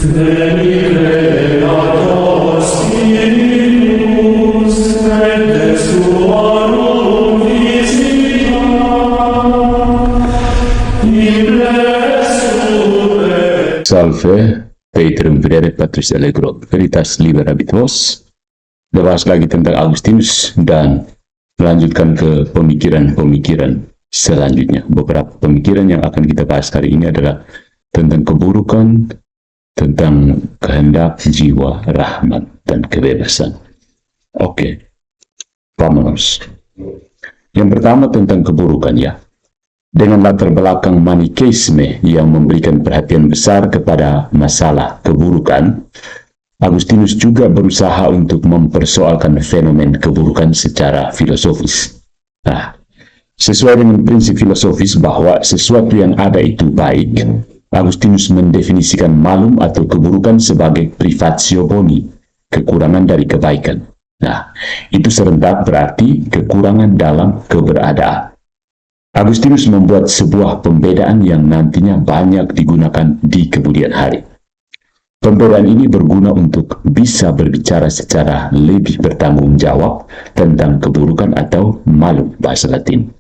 Salve, Petrum Videre Patris Allegro, Veritas Libera Vos. Bahas lagi tentang Agustinus dan melanjutkan ke pemikiran-pemikiran selanjutnya. Beberapa pemikiran yang akan kita bahas hari ini adalah tentang keburukan, tentang kehendak jiwa, rahmat, dan kebebasan. Oke, vámonos. Yang pertama tentang keburukan ya. Dengan latar belakang Manikeisme yang memberikan perhatian besar kepada masalah keburukan, Agustinus juga berusaha untuk mempersoalkan fenomen keburukan secara filosofis. Nah, sesuai dengan prinsip filosofis bahwa sesuatu yang ada itu baik, Agustinus mendefinisikan malum atau keburukan sebagai privatio boni, kekurangan dari kebaikan. Nah, itu serentak berarti kekurangan dalam keberadaan. Agustinus membuat sebuah pembedaan yang nantinya banyak digunakan di kemudian hari. Pembedaan ini berguna untuk bisa berbicara secara lebih bertanggung jawab tentang keburukan atau malum bahasa Latin.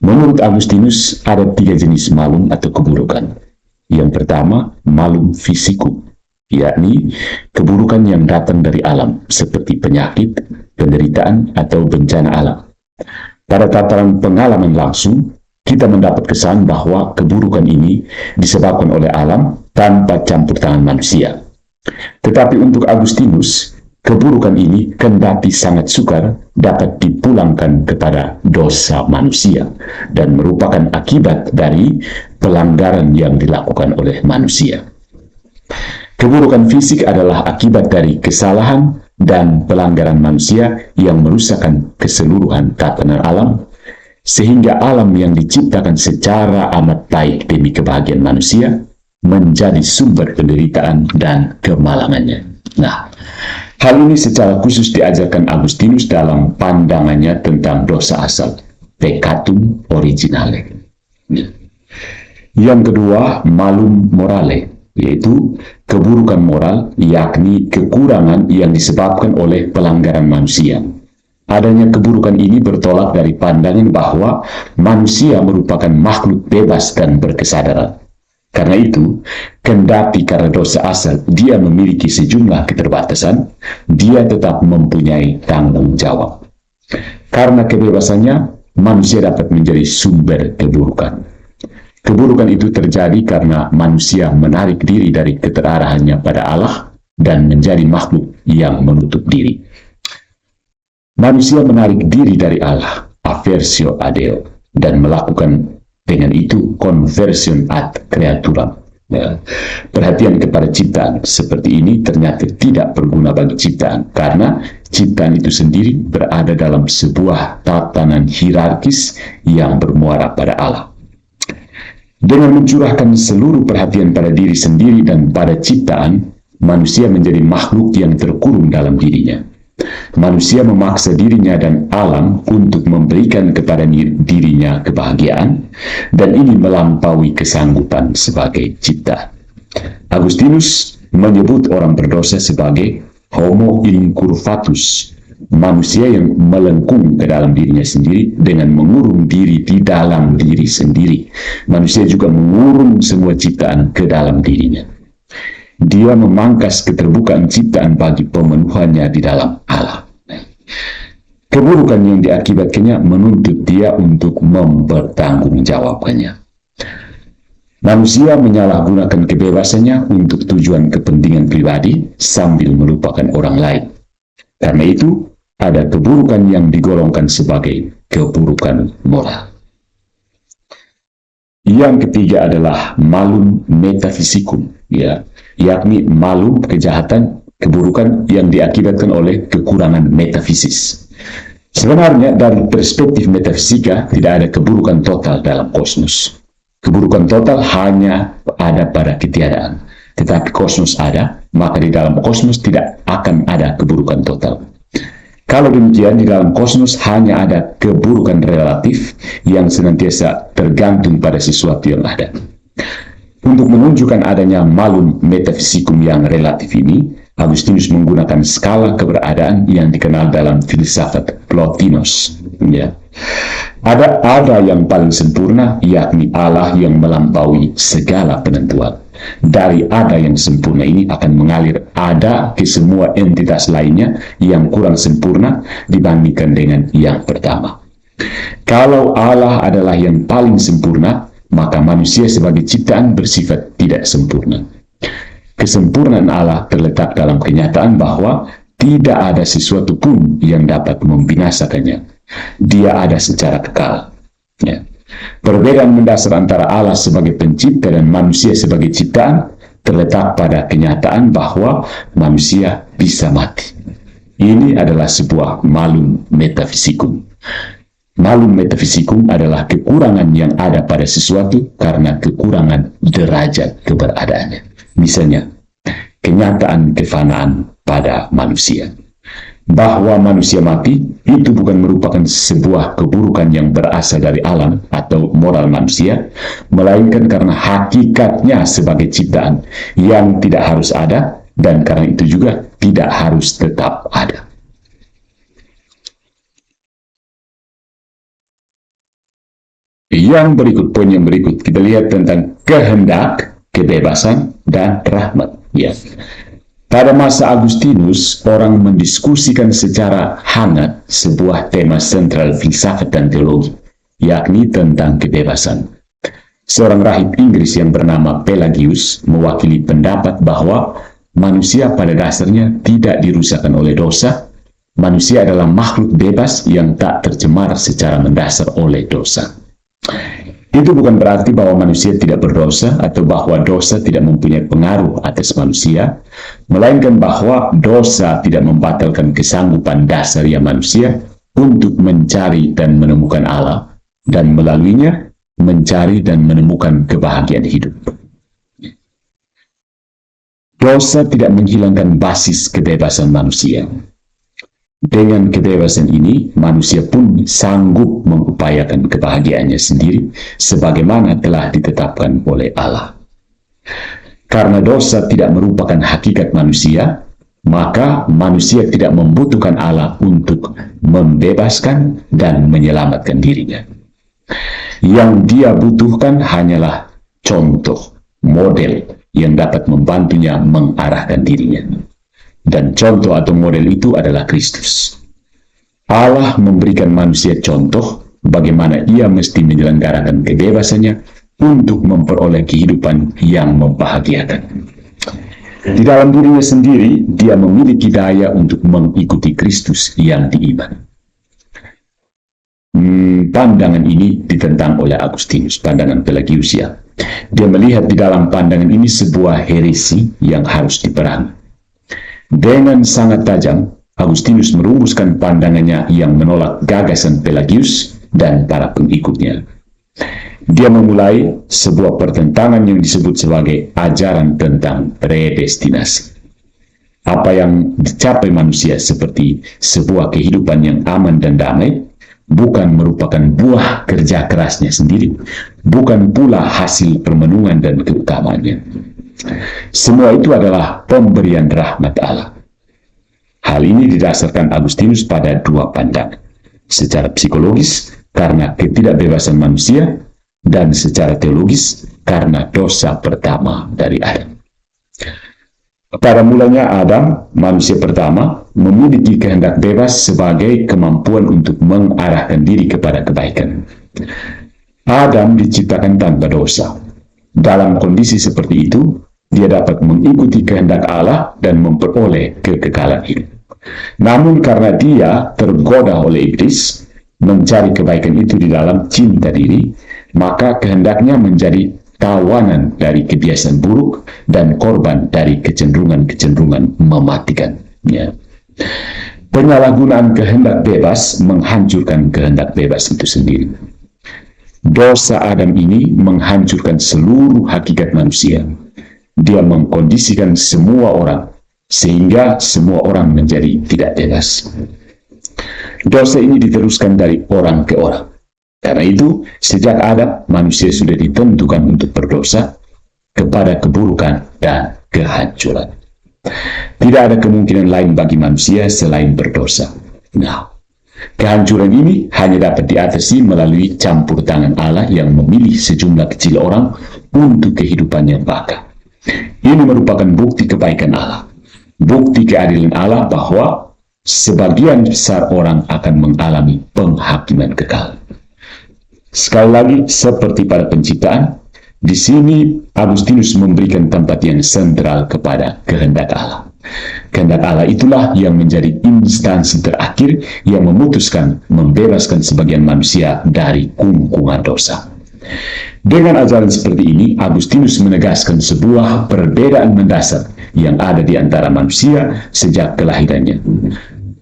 Menurut Agustinus, ada 3 jenis malum atau keburukan. Yang pertama, malum fisikum, yakni keburukan yang datang dari alam, seperti penyakit, penderitaan, atau bencana alam. Pada tataran pengalaman langsung, kita mendapat kesan bahwa keburukan ini disebabkan oleh alam tanpa campur tangan manusia. Tetapi untuk Agustinus, keburukan ini kendati sangat sukar dapat dipulangkan kepada dosa manusia dan merupakan akibat dari pelanggaran yang dilakukan oleh manusia. Keburukan fisik adalah akibat dari kesalahan dan pelanggaran manusia yang merusakkan keseluruhan tatanan alam, sehingga alam yang diciptakan secara amat baik demi kebahagiaan manusia menjadi sumber penderitaan dan kemalangannya. Nah, hal ini secara khusus diajarkan Agustinus dalam pandangannya tentang dosa asal, peccatum originale. Yang kedua, malum morale, yaitu keburukan moral, yakni kekurangan yang disebabkan oleh pelanggaran manusia. Adanya keburukan ini bertolak dari pandangan bahwa manusia merupakan makhluk bebas dan berkesadaran. Karena itu, kendati karena dosa asal dia memiliki sejumlah keterbatasan, dia tetap mempunyai tanggung jawab. Karena kebebasannya, manusia dapat menjadi sumber keburukan. Keburukan itu terjadi karena manusia menarik diri dari keterarahannya pada Allah dan menjadi makhluk yang menutup diri. Manusia menarik diri dari Allah, aversio ad Deo, dan melakukan dengan itu conversion ad creaturam. Ya. Perhatian kepada ciptaan seperti ini ternyata tidak berguna bagi ciptaan, karena ciptaan itu sendiri berada dalam sebuah tatanan hierarkis yang bermuara pada Allah. Dengan mencurahkan seluruh perhatian pada diri sendiri dan pada ciptaan, manusia menjadi makhluk yang terkurung dalam dirinya. Manusia memaksa dirinya dan alam untuk memberikan kepada dirinya kebahagiaan, dan ini melampaui kesanggupan sebagai ciptaan. Agustinus menyebut orang berdosa sebagai homo incurvatus, manusia yang melengkung ke dalam dirinya sendiri dengan mengurung diri di dalam diri sendiri. Manusia juga mengurung semua ciptaan ke dalam dirinya. Dia memangkas keterbukaan ciptaan bagi pemenuhannya di dalam Allah. Keburukan yang diakibatkannya menuntut dia untuk mempertanggungjawabkannya. Manusia menyalahgunakan kebebasannya untuk tujuan kepentingan pribadi sambil melupakan orang lain. Karena itu, ada keburukan yang digolongkan sebagai keburukan moral. Yang ketiga adalah malum metafisikum, ya, yakni malum kejahatan, keburukan yang diakibatkan oleh kekurangan metafisis. Sebenarnya dari perspektif metafisika tidak ada keburukan total dalam kosmos. Keburukan total hanya ada pada ketiadaan. Tetapi kosmos ada, maka di dalam kosmos tidak akan ada keburukan total. Kalau demikian, di dalam kosmos hanya ada keburukan relatif yang senantiasa tergantung pada sesuatu yang ada. Untuk menunjukkan adanya malum metafisikum yang relatif ini, Agustinus menggunakan skala keberadaan yang dikenal dalam filsafat Plotinus. Ya. Ada yang paling sempurna, yakni Allah yang melampaui segala penentuan. Dari ada yang sempurna ini akan mengalir ada ke semua entitas lainnya yang kurang sempurna dibandingkan dengan yang pertama. Kalau Allah adalah yang paling sempurna, maka manusia sebagai ciptaan bersifat tidak sempurna. Kesempurnaan Allah terletak dalam kenyataan bahwa tidak ada sesuatu pun yang dapat membinasakannya. Dia ada secara kekal. Ya. Perbedaan mendasar antara Allah sebagai pencipta dan manusia sebagai ciptaan terletak pada kenyataan bahwa manusia bisa mati. Ini adalah sebuah malum metafisikum. Malum metafisikum adalah kekurangan yang ada pada sesuatu karena kekurangan derajat keberadaannya. Misalnya, kenyataan kefanaan pada manusia. Bahwa manusia mati, itu bukan merupakan sebuah keburukan yang berasal dari alam atau moral manusia, melainkan karena hakikatnya sebagai ciptaan yang tidak harus ada, dan karena itu juga tidak harus tetap ada. Poin yang berikut, kita lihat tentang kehendak, kebebasan, dan rahmat. Ya. Pada masa Agustinus, orang mendiskusikan secara hangat sebuah tema sentral filsafat dan teologi, yakni tentang kebebasan. Seorang rahib Inggris yang bernama Pelagius mewakili pendapat bahwa manusia pada dasarnya tidak dirusakkan oleh dosa. Manusia adalah makhluk bebas yang tak tercemar secara mendasar oleh dosa. Itu bukan berarti bahwa manusia tidak berdosa atau bahwa dosa tidak mempunyai pengaruh atas manusia, melainkan bahwa dosa tidak membatalkan kesanggupan dasariah manusia untuk mencari dan menemukan Allah, dan melaluinya mencari dan menemukan kebahagiaan hidup. Dosa tidak menghilangkan basis kebebasan manusia. Dengan kebebasan ini, manusia pun sanggup mengupayakan kebahagiaannya sendiri sebagaimana telah ditetapkan oleh Allah. Karena dosa tidak merupakan hakikat manusia, maka manusia tidak membutuhkan Allah untuk membebaskan dan menyelamatkan dirinya. Yang dia butuhkan hanyalah contoh, model yang dapat membantunya mengarahkan dirinya. Dan contoh atau model itu adalah Kristus. Allah memberikan manusia contoh bagaimana ia mesti menyelenggarakan kebebasannya untuk memperoleh kehidupan yang membahagiakan. Di dalam dirinya sendiri, dia memiliki daya untuk mengikuti Kristus yang diiman. Pandangan ini ditentang oleh Agustinus, pandangan Pelagius ya. Dia melihat di dalam pandangan ini sebuah heresi yang harus diperangi. Dengan sangat tajam, Agustinus merumuskan pandangannya yang menolak gagasan Pelagius dan para pengikutnya. Dia memulai sebuah pertentangan yang disebut sebagai ajaran tentang predestinasi. Apa yang dicapai manusia seperti sebuah kehidupan yang aman dan damai, bukan merupakan buah kerja kerasnya sendiri, bukan pula hasil permenungan dan keutamaannya. Semua itu adalah pemberian rahmat Allah. Hal ini didasarkan Agustinus pada dua pandangan. Secara psikologis, karena ketidakbebasan manusia, dan secara teologis, karena dosa pertama dari Adam. Pada mulanya Adam, manusia pertama, memiliki kehendak bebas sebagai kemampuan untuk mengarahkan diri kepada kebaikan. Adam diciptakan tanpa dosa. Dalam kondisi seperti itu, dia dapat mengikuti kehendak Allah dan memperoleh kekekalan hidup. Namun karena dia tergoda oleh iblis, mencari kebaikan itu di dalam cinta diri, maka kehendaknya menjadi tawanan dari kebiasaan buruk dan korban dari kecenderungan-kecenderungan mematikan. Ya. Penyalahgunaan kehendak bebas menghancurkan kehendak bebas itu sendiri. Dosa Adam ini menghancurkan seluruh hakikat manusia. Dia mengkondisikan semua orang, sehingga semua orang menjadi tidak bebas. Dosa ini diteruskan dari orang ke orang. Karena itu, sejak Adam, manusia sudah ditentukan untuk berdosa, kepada keburukan dan kehancuran. Tidak ada kemungkinan lain bagi manusia selain berdosa. Nah, kehancuran ini hanya dapat diatasi melalui campur tangan Allah yang memilih sejumlah kecil orang untuk kehidupan yang baka. Ini merupakan bukti kebaikan Allah, bukti keadilan Allah bahwa sebagian besar orang akan mengalami penghakiman kekal. Sekali lagi, seperti pada penciptaan, di sini Agustinus memberikan tempat yang sentral kepada kehendak Allah. Kehendak Allah itulah yang menjadi instansi terakhir yang memutuskan membebaskan sebagian manusia dari kungkungan dosa. Dengan ajaran seperti ini, Agustinus menegaskan sebuah perbedaan mendasar yang ada di antara manusia sejak kelahirannya.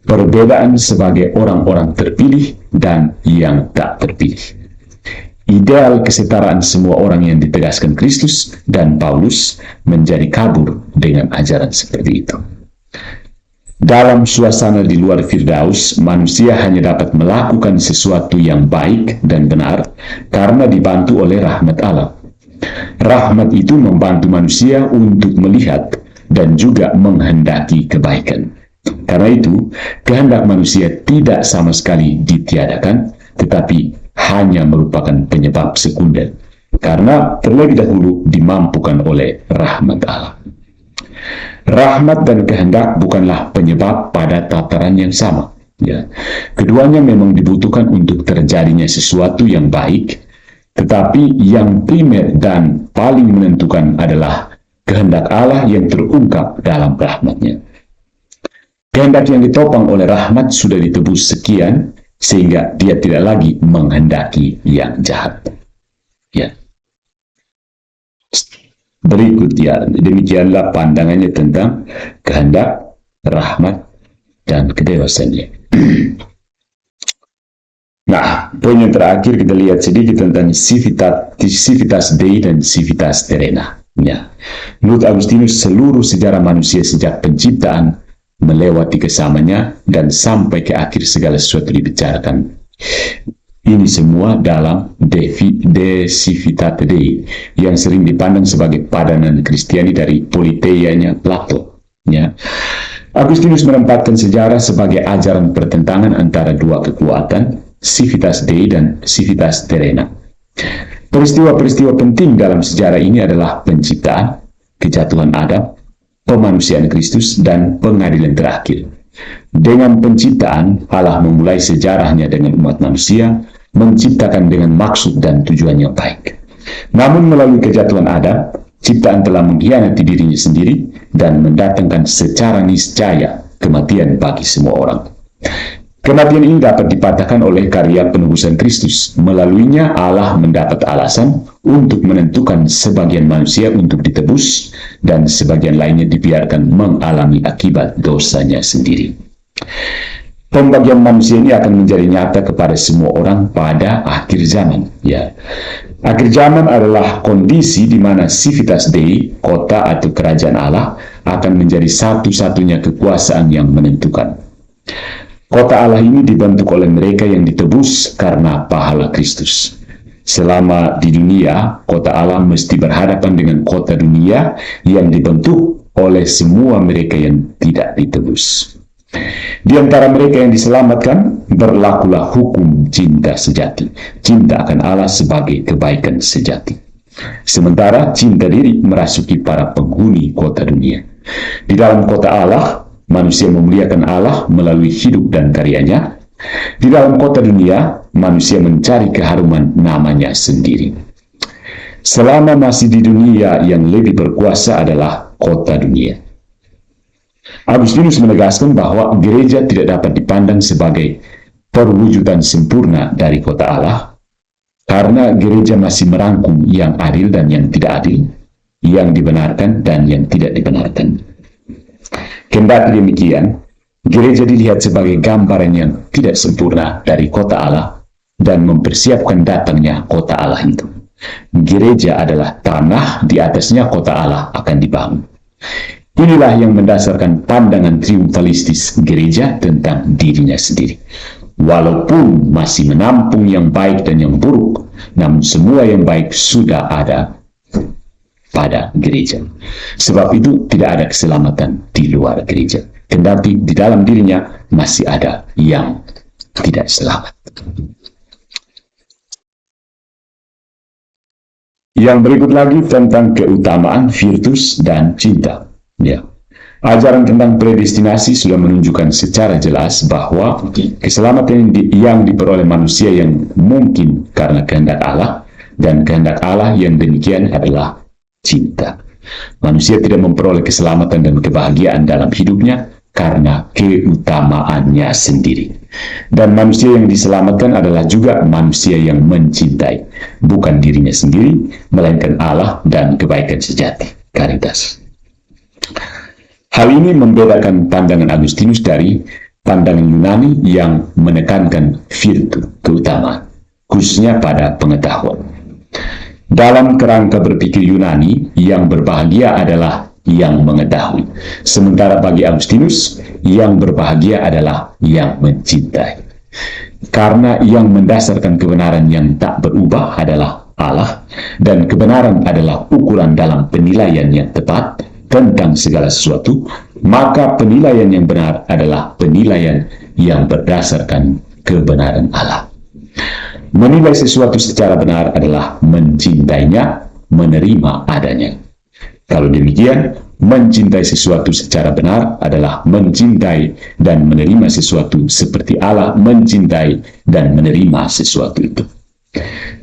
Perbedaan sebagai orang-orang terpilih dan yang tak terpilih. Ideal kesetaraan semua orang yang ditegaskan Kristus dan Paulus menjadi kabur dengan ajaran seperti itu. Dalam suasana di luar Firdaus, manusia hanya dapat melakukan sesuatu yang baik dan benar karena dibantu oleh rahmat Allah. Rahmat itu membantu manusia untuk melihat dan juga menghendaki kebaikan. Karena itu, kehendak manusia tidak sama sekali ditiadakan, tetapi hanya merupakan penyebab sekunder, karena terlebih dahulu dimampukan oleh rahmat Allah. Rahmat dan kehendak bukanlah penyebab pada tataran yang sama. Ya. Keduanya memang dibutuhkan untuk terjadinya sesuatu yang baik, tetapi yang primer dan paling menentukan adalah kehendak Allah yang terungkap dalam rahmatnya. Kehendak yang ditopang oleh rahmat sudah ditebus sekian, sehingga dia tidak lagi menghendaki yang jahat. Ya. Berikut ya, demikianlah pandangannya tentang kehendak, rahmat, dan kedewasaannya. Nah, poin yang terakhir kita lihat sedikit tentang civitas Dei dan civitas terrena. Ya. Menurut Agustinus, seluruh sejarah manusia sejak penciptaan melewati kesamanya dan sampai ke akhir segala sesuatu dibicarakan. Ini semua dalam De Civitate Dei yang sering dipandang sebagai padanan Kristiani dari Politeianya Plato. Ya. Agustinus menempatkan sejarah sebagai ajaran pertentangan antara dua kekuatan, Civitas Dei dan Civitas Terrena. Peristiwa-peristiwa penting dalam sejarah ini adalah penciptaan, kejatuhan Adam, pemanusiaan Kristus, dan pengadilan terakhir. Dengan penciptaan, Allah memulai sejarahnya dengan umat manusia, menciptakan dengan maksud dan tujuan yang baik. Namun melalui kejatuhan Adam, ciptaan telah mengkhianati dirinya sendiri dan mendatangkan secara niscaya kematian bagi semua orang. Kematian ini dapat dipatahkan oleh karya penebusan Kristus. Melaluinya Allah mendapat alasan untuk menentukan sebagian manusia untuk ditebus dan sebagian lainnya dibiarkan mengalami akibat dosanya sendiri. Pembagian manusia ini akan menjadi nyata kepada semua orang pada akhir zaman. Ya. Akhir zaman adalah kondisi di mana Civitas Dei, kota atau kerajaan Allah, akan menjadi satu-satunya kekuasaan yang menentukan. Kota Allah ini dibentuk oleh mereka yang ditebus karena pahala Kristus. Selama di dunia, kota Allah mesti berhadapan dengan kota dunia yang dibentuk oleh semua mereka yang tidak ditebus. Di antara mereka yang diselamatkan, berlakulah hukum cinta sejati. Cinta akan Allah sebagai kebaikan sejati. Sementara cinta diri merasuki para penghuni kota dunia. Di dalam kota Allah, manusia memuliakan Allah melalui hidup dan karyanya. Di dalam kota dunia, manusia mencari keharuman namanya sendiri. Selama masih di dunia, yang lebih berkuasa adalah kota dunia. Agustinus menegaskan bahwa gereja tidak dapat dipandang sebagai perwujudan sempurna dari kota Allah, karena gereja masih merangkum yang adil dan yang tidak adil, yang dibenarkan dan yang tidak dibenarkan. Kendati demikian, gereja dilihat sebagai gambaran yang tidak sempurna dari kota Allah dan mempersiapkan datangnya kota Allah itu. Gereja adalah tanah di atasnya kota Allah akan dibangun. Inilah yang mendasarkan pandangan triumfalistis gereja tentang dirinya sendiri. Walaupun masih menampung yang baik dan yang buruk, namun semua yang baik sudah ada pada gereja. Sebab itu tidak ada keselamatan di luar gereja. Kendati di dalam dirinya masih ada yang tidak selamat. Yang berikut lagi tentang keutamaan virtus dan cinta. Ya. Ajaran tentang predestinasi sudah menunjukkan secara jelas bahwa keselamatan yang diperoleh manusia yang mungkin karena kehendak Allah, dan kehendak Allah yang demikian adalah cinta. Manusia tidak memperoleh keselamatan dan kebahagiaan dalam hidupnya karena keutamaannya sendiri. Dan manusia yang diselamatkan adalah juga manusia yang mencintai, bukan dirinya sendiri, melainkan Allah dan kebaikan sejati, caritas. Hal ini membedakan pandangan Agustinus dari pandangan Yunani yang menekankan virtu, keutamaan, khususnya pada pengetahuan. Dalam kerangka berpikir Yunani, yang berbahagia adalah yang mengetahui. Sementara bagi Agustinus, yang berbahagia adalah yang mencintai. Karena yang mendasarkan kebenaran yang tak berubah adalah Allah, dan kebenaran adalah ukuran dalam penilaian yang tepat tentang segala sesuatu, maka penilaian yang benar adalah penilaian yang berdasarkan kebenaran Allah. Menilai sesuatu secara benar adalah mencintainya, menerima adanya. Kalau demikian, mencintai sesuatu secara benar adalah mencintai dan menerima sesuatu seperti Allah mencintai dan menerima sesuatu itu.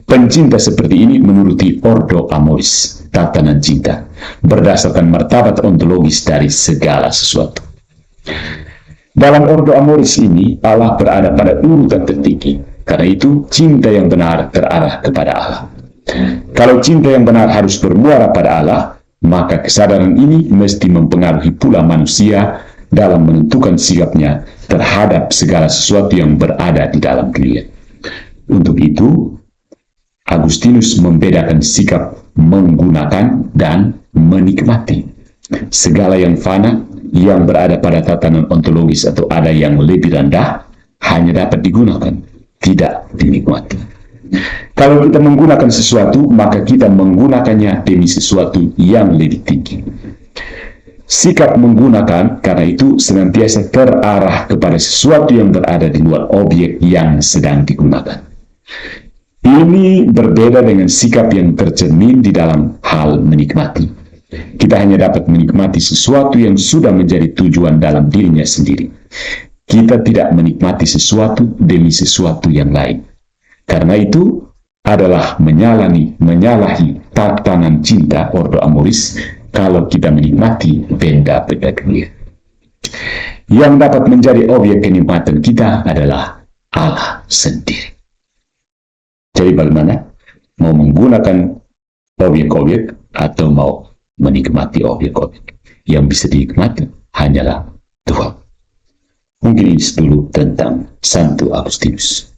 Pencinta seperti ini menuruti ordo amoris, tatanan cinta, berdasarkan martabat ontologis dari segala sesuatu. Dalam ordo amoris ini, Allah berada pada urutan tertinggi. Karena itu, cinta yang benar terarah kepada Allah. Kalau cinta yang benar harus bermuara pada Allah, maka kesadaran ini mesti mempengaruhi pula manusia dalam menentukan sikapnya terhadap segala sesuatu yang berada di dalam dunia. Untuk itu, Agustinus membedakan sikap menggunakan dan menikmati. Segala yang fana, yang berada pada tatanan ontologis atau ada yang lebih rendah, hanya dapat digunakan, tidak dinikmati. Kalau kita menggunakan sesuatu, maka kita menggunakannya demi sesuatu yang lebih tinggi. Sikap menggunakan, karena itu, senantiasa terarah kepada sesuatu yang berada di luar objek yang sedang digunakan. Ini berbeda dengan sikap yang tercermin di dalam hal menikmati. Kita hanya dapat menikmati sesuatu yang sudah menjadi tujuan dalam dirinya sendiri. Kita tidak menikmati sesuatu demi sesuatu yang lain. Karena itu adalah menyalahi tatanan cinta ordo amoris kalau kita menikmati benda-benda dunia. Yang dapat menjadi objek kenikmatan kita adalah Allah sendiri. Jadi bagaimana? Mau menggunakan objek-objek atau mau menikmati objek-objek? Yang bisa dinikmati hanyalah Tuhan. Mungkin ini dulu tentang Santo Agustinus.